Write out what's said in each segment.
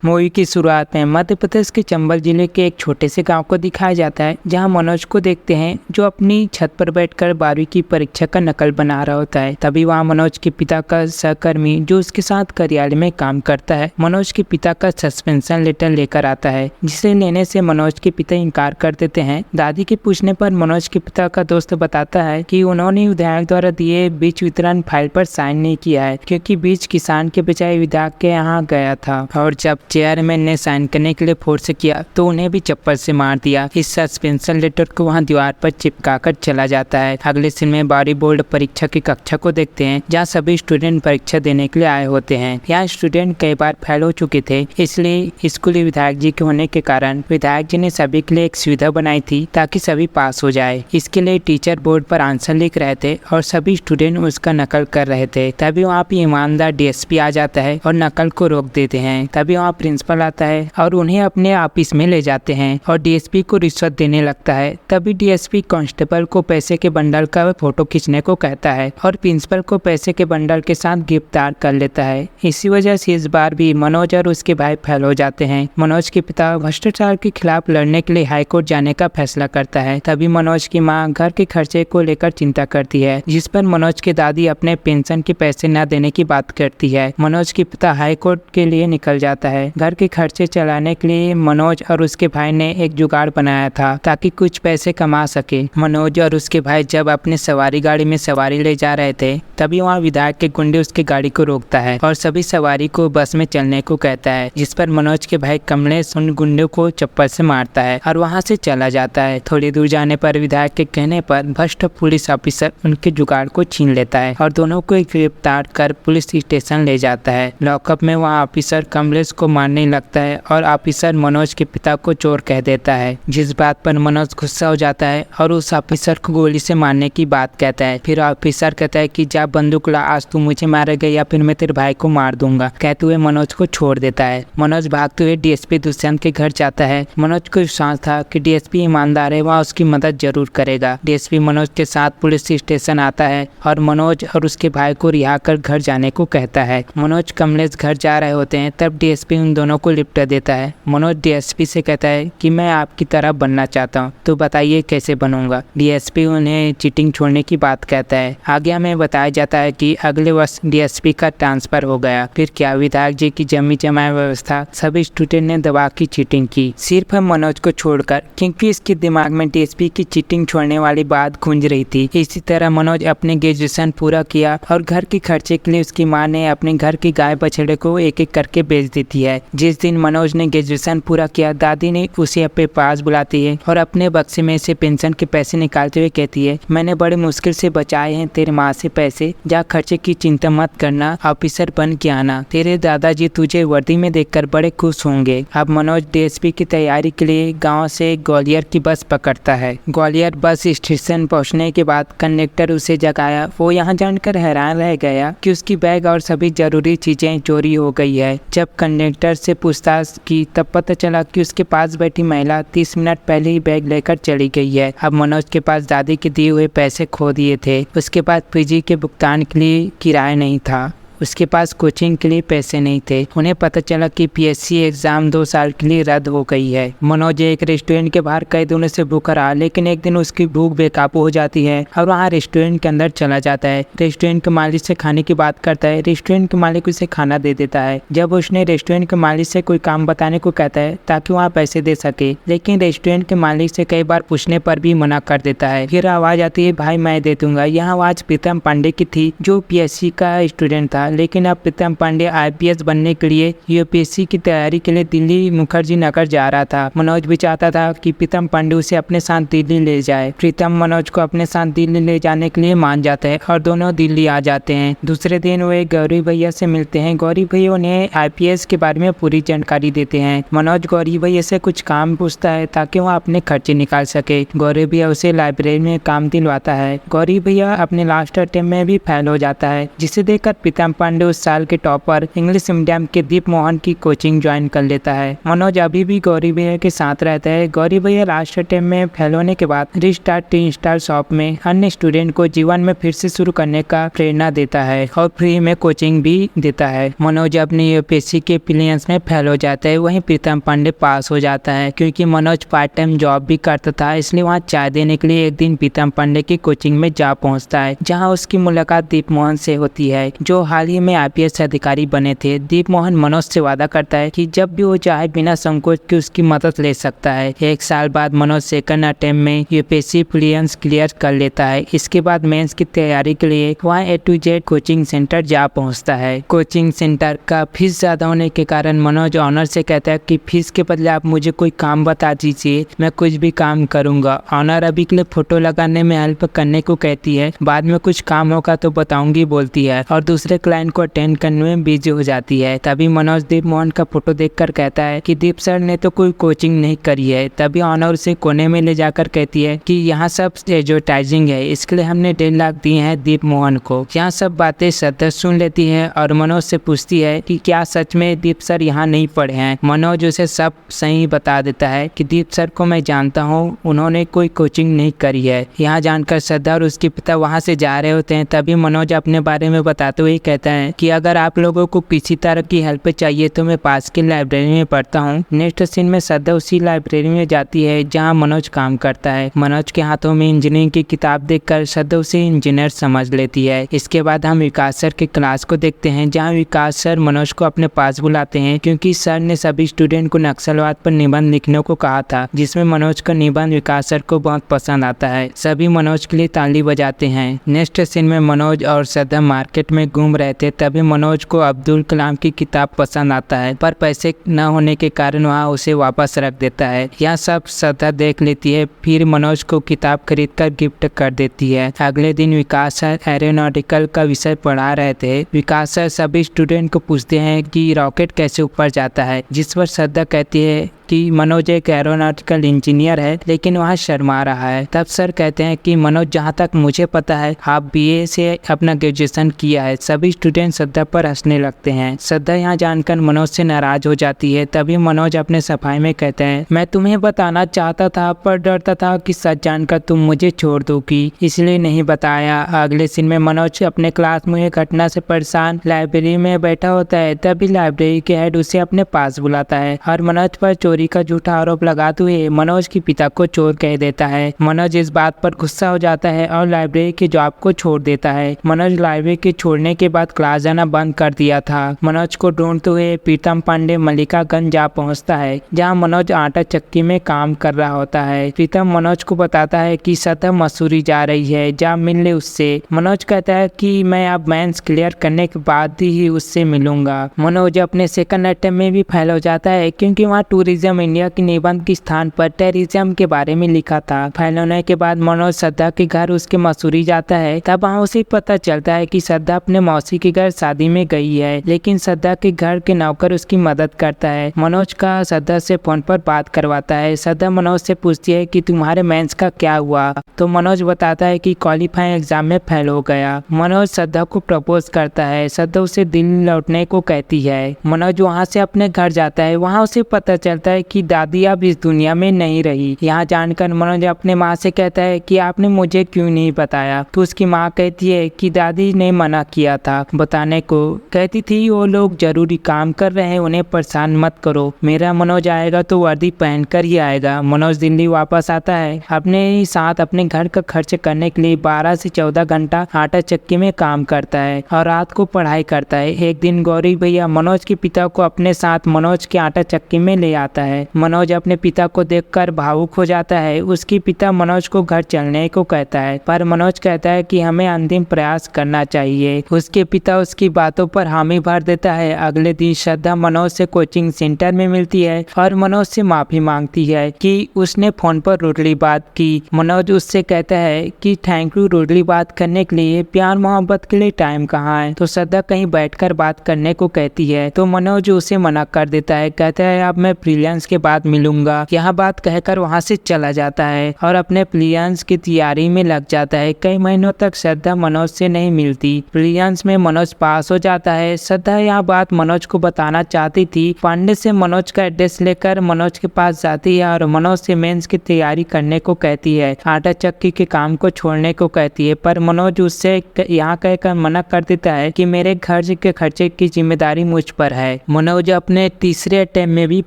Movie की शुरुआत में मध्य प्रदेश के चंबल जिले के एक छोटे से गांव को दिखाया जाता है, जहां मनोज को देखते हैं जो अपनी छत पर बैठकर 12वीं की परीक्षा का नकल बना रहा होता है। तभी वहां मनोज के पिता का सहकर्मी जो उसके साथ कार्यालय में काम करता है, मनोज के पिता का सस्पेंशन लेटर लेकर आता है, जिसे लेने से मनोज के पिता इनकार कर देते हैं। दादी के पूछने पर मनोज के पिता का दोस्त बताता है कि उन्होंने विधायक द्वारा दिए बीज वितरण फाइल पर साइन नहीं किया है, क्योंकि बीज किसान के बजाय विधायक के यहाँ गया था, और जब चेयरमैन ने साइन करने के लिए फोर्स किया तो उन्हें भी चप्पल से मार दिया। इस सस्पेंशन लेटर को वहां दीवार पर चिपकाकर चला जाता है। अगले सीन में 12वीं बोर्ड परीक्षा की कक्षा को देखते हैं, जहां सभी स्टूडेंट परीक्षा देने के लिए आए होते हैं। यहाँ स्टूडेंट कई बार फेल हो चुके थे, इसलिए स्कूली विधायक जी के होने के कारण विधायक जी ने सभी के लिए एक सुविधा बनाई थी ताकि सभी पास हो जाए। इसके लिए टीचर बोर्ड पर आंसर लिख रहे थे और सभी स्टूडेंट उसका नकल कर रहे थे। तभी वहाँ पे ईमानदार डीएसपी आ जाता है और नकल को रोक देते हैं। तभी वहाँ प्रिंसिपल आता है और उन्हें अपने ऑफिस में ले जाते हैं और डीएसपी को रिश्वत देने लगता है। तभी डीएसपी कांस्टेबल को पैसे के बंडल का फोटो खींचने को कहता है और प्रिंसिपल को पैसे के बंडल के साथ गिरफ्तार कर लेता है। इसी वजह से इस बार भी मनोज और उसके भाई फेल हो जाते हैं। मनोज के पिता भ्रष्टाचार के खिलाफ लड़ने के लिए हाईकोर्ट जाने का फैसला करता है। तभी मनोज की माँ घर के खर्चे को लेकर चिंता करती है, जिस पर मनोज की दादी अपने पेंशन के पैसे न देने की बात करती है। मनोज के पिता हाईकोर्ट के लिए निकल जाता है। घर के खर्चे चलाने के लिए मनोज और उसके भाई ने एक जुगाड़ बनाया था ताकि कुछ पैसे कमा सके। मनोज और उसके भाई जब अपने सवारी गाड़ी में सवारी ले जा रहे थे, तभी वहाँ विधायक के गुंडे उसके गाड़ी को रोकता है और सभी सवारी को बस में चलने को कहता है, जिस पर मनोज के भाई कमलेश उन गुंडे को चप्पल से मारता है और वहाँ से चला जाता है। थोड़ी दूर जाने पर विधायक के कहने पर भ्रष्ट पुलिस ऑफिसर उनके जुगाड़ को छीन लेता है और दोनों को गिरफ्तार कर पुलिस स्टेशन ले जाता है। लॉकअप में वहाँ ऑफिसर कमलेश को मारने लगता है और ऑफिसर मनोज के पिता को चोर कह देता है, जिस बात पर मनोज गुस्सा हो जाता है और उस ऑफिसर को गोली से मारने की बात कहता है। फिर ऑफिसर कहता है कि जा बंदूक ला, आज तू मुझे मारेगा या फिर मैं तेरे भाई को मार दूंगा। कहते हुए मनोज को छोड़ देता है। मनोज भागते हुए डीएसपी दुष्यंत के घर जाता है। मनोज को विश्वास था कि डीएसपी ईमानदार है, वह उसकी मदद जरूर करेगा। डीएसपी मनोज के साथ पुलिस स्टेशन आता है और मनोज और उसके भाई को रिहा कर घर जाने को कहता है। मनोज कमलेश घर जा रहे होते हैं, तब डीएसपी उन दोनों को लिफ्ट देता है। मनोज डीएसपी से कहता है कि मैं आपकी तरह बनना चाहता हूँ, तो बताइए कैसे बनूंगा। डीएसपी उन्हें चीटिंग छोड़ने की बात कहता है। आगे हमें बताया जाता है कि अगले वर्ष डीएसपी का ट्रांसफर हो गया। फिर क्या विधायक जी की जमी जमाए व्यवस्था सभी स्टूडेंट ने दबा की चीटिंग की, सिर्फ मनोज को छोड़कर, क्योंकि इसके दिमाग में डीएसपी की चीटिंग छोड़ने वाली बात गूंज रही थी। इसी तरह मनोज अपने ग्रेजुएशन पूरा किया और घर के खर्चे के लिए उसकी माँ ने अपने घर की गाय बछड़े को एक एक करके बेच देती है। जिस दिन मनोज ने ग्रेजुएशन पूरा किया, दादी ने उसे अपने पास बुलाती है और अपने बक्से में से पेंशन के पैसे निकालते हुए कहती है, मैंने बड़े मुश्किल से बचाए हैं तेरे माँ से पैसे, जा खर्चे की चिंता मत करना, ऑफिसर बन के आना, तेरे दादाजी तुझे वर्दी में देखकर बड़े खुश होंगे। अब मनोज डीएसपी की तैयारी के लिए गाँव से ग्वालियर की बस पकड़ता है। ग्वालियर बस स्टेशन पहुँचने के बाद कंडक्टर उसे जगाया। वो यहाँ जानकर हैरान रह गया कि उसकी बैग और सभी जरूरी चीजें चोरी हो गई है। जब कंडक्टर से पूछताछ की तब पता चला कि उसके पास बैठी महिला 30 मिनट पहले ही बैग लेकर चली गई है। अब मनोज के पास दादी के दिए हुए पैसे खो दिए थे। उसके पास पीजी के भुगतान के लिए किराया नहीं था। उसके पास कोचिंग के लिए पैसे नहीं थे। उन्हें पता चला कि पीएससी एग्जाम 2 साल के लिए रद्द हो गई है। मनोज एक रेस्टोरेंट के बाहर कई दिनों से भूखा रहा, लेकिन एक दिन उसकी भूख बेकाबू हो जाती है और वहाँ रेस्टोरेंट के अंदर चला जाता है। रेस्टोरेंट के मालिक से खाने की बात करता है। रेस्टोरेंट के मालिक उसे खाना दे देता है। जब उसने रेस्टोरेंट के मालिक से कोई काम बताने को कहता है ताकि वहाँ पैसे दे सके, लेकिन रेस्टोरेंट के मालिक से कई बार पूछने पर भी मना कर देता है। फिर आवाज आती है, भाई मैं दे दूंगा। यहाँ आवाज प्रीतम पांडे की थी, जो पीएससी का स्टूडेंट था, लेकिन अब प्रीतम पांडे आईपीएस बनने के लिए यूपीएससी की तैयारी के लिए दिल्ली मुखर्जी नगर जा रहा था। मनोज भी चाहता था कि प्रीतम पांडे उसे अपने साथ दिल्ली ले जाए। प्रीतम मनोज को अपने साथ दिल्ली ले जाने के लिए मान जाता है और दोनों दिल्ली आ जाते हैं। दूसरे दिन वे गौरी भैया से मिलते हैं। गौरी भैया उन्हें आईपीएस के बारे में पूरी जानकारी देते हैं। मनोज गौरी भैया से कुछ काम पूछता है ताकि वह अपने खर्चे निकाल सके। गौरी भैया उसे लाइब्रेरी में काम दिलवाता है। गौरी भैया अपने लास्ट अटेम्प्ट में भी फेल हो जाता है, जिसे देखकर प्रीतम पांडे उस साल के टॉपर इंग्लिश मीडियम के दीप मोहन की कोचिंग ज्वाइन कर लेता है। मनोज अभी भी गौरी भैया के साथ रहता है। गौरी भैया लास्ट टाइम में फेल होने के बाद रिस्टार्ट टी स्टार शॉप में अन्य स्टूडेंट को जीवन में फिर से शुरू करने का प्रेरणा देता है और फ्री में कोचिंग भी देता है। मनोज अपनी यूपीएससी के प्रीलिम्स में फेल हो जाता है, वहीं प्रीतम पांडे पास हो जाता है। क्योंकि मनोज पार्ट टाइम जॉब भी करता था, इसलिए वहाँ चाय देने के लिए एक दिन प्रीतम पांडे की कोचिंग में जा पहुँचता है, जहाँ उसकी मुलाकात दीप मोहन से होती है, जो हाल ही में आईपीएस अधिकारी बने थे। दीप मोहन मनोज से वादा करता है कि जब भी वो चाहे बिना संकोच के उसकी मदद ले सकता है। एक साल बाद मनोज सेकंड अटेम्प्ट में यूपीएससी प्रीलिम्स क्लियर कर लेता है। इसके बाद मेंस की तैयारी के लिए वहाँ A to Z coaching centre जा पहुँचता है। कोचिंग सेंटर का फीस ज्यादा होने के कारण मनोज ऑनर से कहता है कि फीस के बदले आप मुझे कोई काम बता दीजिए, मैं कुछ भी काम करूंगा। ऑनर अभी के लिए फोटो लगाने में हेल्प करने को कहती है, बाद में कुछ काम होगा तो बताऊंगी बोलती है और दूसरे क्लाइंट को अटेंड करने में बिजी हो जाती है। तभी मनोज दीप मोहन का फोटो देखकर कहता है कि दीप सर ने तो कोई कोचिंग नहीं करी है। तभी ऑनर उसे कोने में ले जाकर कहती है कि यहाँ सब एडवर्टाइजिंग है, इसके लिए हमने 1.5 लाख दिए हैं दीप मोहन को। यहाँ सब बातें श्रद्धा सुन लेती है और मनोज से पूछती है कि क्या सच में दीप सर यहाँ नहीं पढ़े हैं। मनोज उसे सब सही बता देता है कि दीप सर को मैं जानता हूँ, उन्होंने कोई कोचिंग नहीं करी है। यहाँ जानकर श्रद्धा और उसके पिता वहाँ से जा रहे होते हैं। तभी मनोज अपने बारे में बताते हुए कहता है कि अगर आप लोगों को किसी तरह की हेल्प चाहिए तो मैं पास की लाइब्रेरी में पढ़ता हूँ। नेक्स्ट सीन में श्रद्धा उसी लाइब्रेरी में जाती है जहाँ मनोज काम करता है। मनोज के हाथों में इंजीनियरिंग की किताब देखकर श्रद्धा उसे इंजीनियर समझ लेती है। इसके बाद हम विकास सर के क्लास को देखते हैं, जहाँ विकास सर मनोज को अपने पास बुलाते हैं क्योंकि सर ने सभी स्टूडेंट को नक्सलवाद पर निबंध लिखने को कहा था, जिसमें मनोज का निबंध विकास सर को बहुत पसंद आता है। सभी मनोज के लिए ताली बजाते हैं। नेक्स्ट सीन में मनोज और श्रद्धा मार्केट में घूम रहे थे। तभी मनोज को अब्दुल कलाम की किताब पसंद आता है, पर पैसे न होने के कारण वहाँ उसे वापस रख देता है। यह सब श्रद्धा देख लेती है, फिर मनोज को किताब खरीदकर गिफ्ट कर देती है। अगले दिन विकास सर एरोनॉटिकल का विषय पढ़ा रहे थे। विकास सर सभी स्टूडेंट को पूछते हैं कि रॉकेट कैसे ऊपर जाता है, जिस पर श्रद्धा कहती है कि मनोज एक एरोनॉटिकल इंजीनियर है लेकिन वहाँ शर्मा रहा है। तब सर कहते हैं कि मनोज, जहाँ तक मुझे पता है आप बीए से अपना ग्रेजुएशन किया है। सभी स्टूडेंट श्रद्धा पर हंसने लगते हैं। श्रद्धा यहाँ जानकर मनोज से नाराज हो जाती है। तभी मनोज अपने सफाई में कहते हैं, मैं तुम्हें बताना चाहता था पर डरता था कि सच जानकर तुम मुझे छोड़ दोगी, इसलिए नहीं बताया। अगले सीन में मनोज अपने क्लास में एक घटना से परेशान लाइब्रेरी में बैठा होता है। तभी लाइब्रेरी के हेड उसे अपने पास बुलाता है और मनोज पर चोरी का झूठा आरोप लगाते हुए मनोज के पिता को चोर कह देता है। मनोज इस बात पर गुस्सा हो जाता है और लाइब्रेरी की जॉब को छोड़ देता है। मनोज लाइब्रेरी के छोड़ने के बाद क्लास जाना बंद कर दिया था। मनोज को ढूंढते हुए प्रीतम पांडे मल्लिकागंज जा पहुंचता है, जहां मनोज आटा चक्की में काम कर रहा होता है। प्रीतम मनोज को बताता है कि श्रद्धा मसूरी जा रही है, जा मिल ले उससे। मनोज कहता है कि मैं अब मेंस क्लियर करने के बाद ही उससे मिलूंगा। मनोज अपने सेकंड अटेम्प्ट में भी फेल हो जाता है क्योंकि वहाँ टूरिज्म इंडिया के निबंध के स्थान पर टेररिज्म के बारे में लिखा था। फेल होने के बाद मनोज श्रद्धा के घर उसके मसूरी जाता है। तब वहाँ उसे पता चलता है कि श्रद्धा अपने मौसी के घर शादी में गई है, लेकिन श्रद्धा के घर के नौकर उसकी मदद करता है। मनोज का श्रद्धा से फोन पर बात करवाता है। श्रद्धा मनोज से पूछती है कि तुम्हारे मेंस का क्या हुआ, तो मनोज बताता है कि क्वालिफाइंग एग्जाम में फेल हो गया। मनोज श्रद्धा को प्रपोज करता है। श्रद्धा उसे दिल्ली लौटने को कहती है। मनोज वहाँ से अपने घर जाता है। वहाँ उसे पता चलता है कि दादी अब इस दुनिया में नहीं रही। यहाँ जानकर मनोज अपने माँ से कहता है कि आपने मुझे क्यों नहीं बताया। तो उसकी माँ कहती है कि दादी ने मना किया था बताने को, कहती थी वो लोग जरूरी काम कर रहे हैं, उन्हें परेशान मत करो। मेरा मनोज आएगा तो वर्दी पहनकर ही आएगा। मनोज दिल्ली वापस आता है। अपने साथ अपने घर का खर्च करने के लिए 12 से 14 घंटा आटा चक्की में काम करता है और रात को पढ़ाई करता है। एक दिन गौरी भैया मनोज के पिता को अपने साथ मनोज के आटा चक्की में ले आता है। मनोज अपने पिता को देखकर भावुक हो जाता है। उसके पिता मनोज को घर चलने को कहता है, पर मनोज कहता है कि हमें अंतिम प्रयास करना चाहिए। उसके पिता उसकी बातों पर हामी भर देता है। अगले दिन श्रद्धा मनोज से कोचिंग सेंटर में मिलती है और मनोज से माफी मांगती है कि उसने फोन पर रूडली बात की। मनोज उससे कहता है कि थैंक यू रूडली बात करने के लिए, प्यार मोहब्बत के लिए टाइम कहाँ है। तो श्रद्धा कहीं बैठकर बात करने को कहती है, तो मनोज उसे मना कर देता है। कहता है अब मैं प्रीलिम्स प्रियांश के बाद मिलूंगा, यह बात कहकर वहाँ से चला जाता है और अपने प्रियांश की तैयारी में लग जाता है। कई महीनों तक श्रद्धा मनोज से नहीं मिलती। प्रियांश में मनोज पास हो जाता है। श्रद्धा यह बात मनोज को बताना चाहती थी। पांडे से मनोज का एड्रेस लेकर मनोज के पास जाती है और मनोज से मेंस की तैयारी करने को कहती है, आटा चक्की के काम को छोड़ने को कहती है, पर मनोज उससे यहाँ कहकर मना कर देता है कि मेरे घर के खर्चे की जिम्मेदारी मुझ पर है। मनोज अपने तीसरे अटेम्प्ट में भी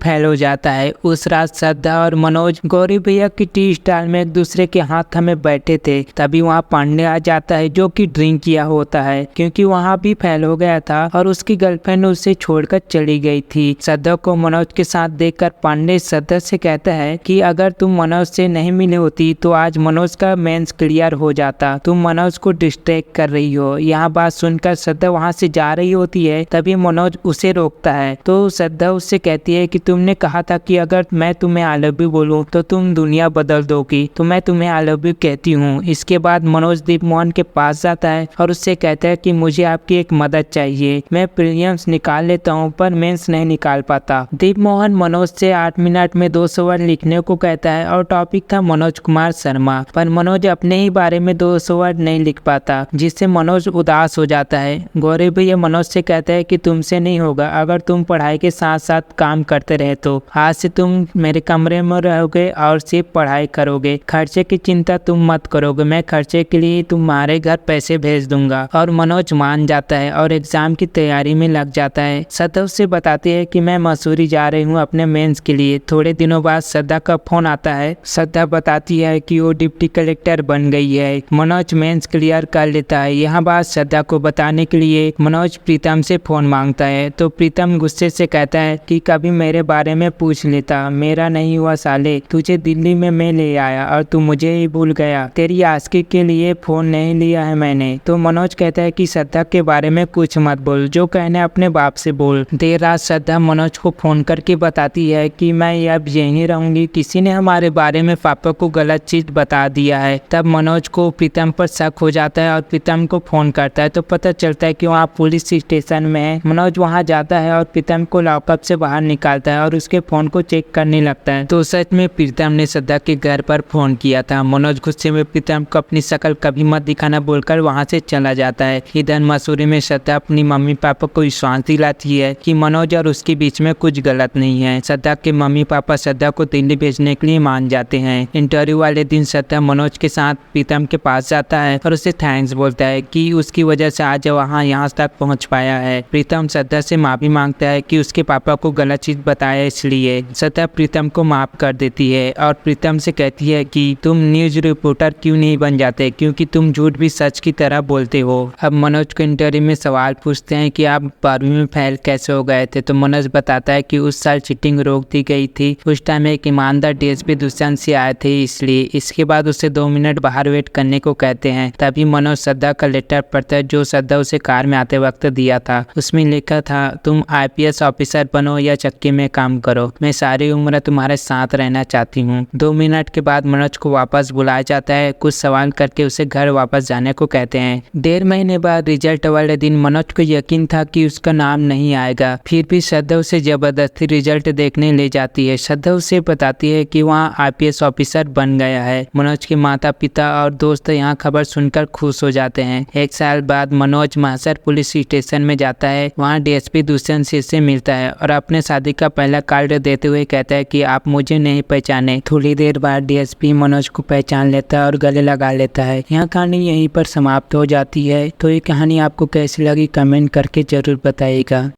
फेल हो जाता है। उस रात श्रद्धा और मनोज गौरी भैया की टी स्टाल में एक दूसरे के हाथ में बैठे थे। तभी वहाँ पांडे आ जाता है जो कि ड्रिंक किया होता है, क्योंकि वहाँ भी फेल हो गया था और उसकी गर्लफ्रेंड उसे छोड़कर चली गई थी। श्रद्धा को मनोज के साथ देखकर पांडे श्रद्धा से कहता है कि अगर तुम मनोज से नहीं मिले होती तो आज मनोज का मेंस क्लियर हो जाता, तुम मनोज को डिस्ट्रैक्ट कर रही हो। यह बात सुनकर श्रद्धा वहाँ से जा रही होती है, तभी मनोज उसे रोकता है। तो श्रद्धा उससे कहती है कि तुमने कहा था कि अगर मैं तुम्हें आई लव यू बोलूं तो तुम दुनिया बदल दोगी, तो मैं तुम्हें आई लव यू कहती हूँ। इसके बाद मनोज दीप मोहन के पास जाता है और उससे कहता है कि मुझे आपकी एक मदद चाहिए, मैं प्रीलिम्स निकाल लेता हूँ पर मेंस नहीं निकाल पाता। दीप मोहन मनोज से 8 मिनट में 200 वर्ड लिखने को कहता है और टॉपिक था मनोज कुमार शर्मा, पर मनोज अपने ही बारे में 200 वर्ड नहीं लिख पाता, जिससे मनोज उदास हो जाता है। गौरी भैया मनोज से कहता है कि तुमसे नहीं होगा, अगर तुम पढ़ाई के साथ साथ काम करते रहे तो आज से तुम मेरे कमरे में रहोगे और सिर्फ पढ़ाई करोगे, खर्चे की चिंता तुम मत करोगे, मैं खर्चे के लिए तुम्हारे घर पैसे भेज दूंगा। और मनोज मान जाता है और एग्जाम की तैयारी में लग जाता है। श्रद्धा उससे बताती है कि मैं मसूरी जा रही हूँ अपने मेंस के लिए। थोड़े दिनों बाद श्रद्धा का फोन आता है। श्रद्धा बताती है कि वो डिप्टी कलेक्टर बन गई है। मनोज मेंस क्लियर कर लेता है। यह बात श्रद्धा को बताने के लिए मनोज प्रीतम से फोन मांगता है, तो प्रीतम गुस्से से कहता है कि कभी मेरे बारे में पूछ लेता, मेरा नहीं हुआ साले, तुझे दिल्ली में मैं ले आया और तू मुझे ही भूल गया, तेरी आस्की के लिए फोन नहीं लिया है मैंने। तो मनोज कहता है कि श्रद्धा के बारे में कुछ मत बोल, जो कहने अपने बाप से बोल। देर रात श्रद्धा मनोज को फोन करके बताती है कि मैं अब यहीं रहूंगी, किसी ने हमारे बारे में पापा को गलत चीज बता दिया है। तब मनोज को प्रीतम पर शक हो जाता है और प्रीतम को फोन करता है, तो पता चलता है कि वहाँ पुलिस स्टेशन में है। मनोज वहाँ जाता है और प्रीतम को लॉकअप से बाहर निकालता है और उसके फोन को चेक करने लगता है। तो सच में प्रीतम ने श्रद्धा के घर पर फोन किया था। मनोज गुस्से में प्रीतम को अपनी शक्ल कभी मत दिखाना बोलकर वहाँ से चला जाता है। इधर मसूरी में श्रद्धा अपनी मम्मी पापा को विश्वास दिलाती है कि मनोज और उसके बीच में कुछ गलत नहीं है। श्रद्धा के मम्मी पापा श्रद्धा को दिल्ली भेजने के लिए मान जाते हैं। इंटरव्यू वाले दिन श्रद्धा मनोज के साथ प्रीतम के पास जाता है और उसे थैंक्स बोलता है कि उसकी वजह से आज वहाँ यहाँ तक पहुँच पाया है। प्रीतम श्रद्धा से माफी मांगता है कि उसके पापा को गलत चीज बताया, इसलिए श्रद्धा प्रीतम को माफ कर देती है और प्रीतम से कहती है कि तुम न्यूज रिपोर्टर क्यों नहीं बन जाते, क्योंकि तुम झूठ भी सच की तरह बोलते हो। अब मनोज को इंटरव्यू में सवाल पूछते हैं कि आप 12वीं में फेल कैसे हो गए थे, तो मनोज बताता है कि उस साल चीटिंग रोक दी गई थी, उस टाइम एक ईमानदार डीएसपी दुष्यंत से आए थे इसलिए। इसके बाद उसे 2 मिनट बाहर वेट करने को कहते हैं। तभी मनोज श्रद्धा का लेटर पढ़ता है जो श्रद्धा उसे कार में आते वक्त दिया था। उसमें लिखा था, तुम IPS ऑफिसर बनो या चक्की में काम करो, मैं सारी उम्र तुम्हारे साथ रहना चाहती हूँ। 2 मिनट के बाद मनोज को वापस बुलाया जाता है। कुछ सवाल करके उसे घर वापस जाने को कहते हैं। 1.5 महीने बाद रिजल्ट वाले दिन मनोज को यकीन था कि उसका नाम नहीं आएगा, फिर भी श्रद्धा उसे जबरदस्ती रिजल्ट देखने ले जाती है। श्रद्धा उसे बताती है कि वहाँ IPS ऑफिसर बन गया है। मनोज के माता पिता और दोस्त यहाँ खबर सुनकर खुश हो जाते हैं। 1 साल बाद मनोज महसर पुलिस स्टेशन में जाता है। वहाँ DSP दुष्यंत सिंह से मिलता है और अपने शादी का पहला कार्ड देते हुए कहता है कि आप मुझे नहीं पहचाने। थोड़ी देर बाद DSP मनोज को पहचान लेता है और गले लगा लेता है। यह कहानी यहीं पर समाप्त हो जाती है। तो ये कहानी आपको कैसी लगी कमेंट करके जरूर बताइएगा।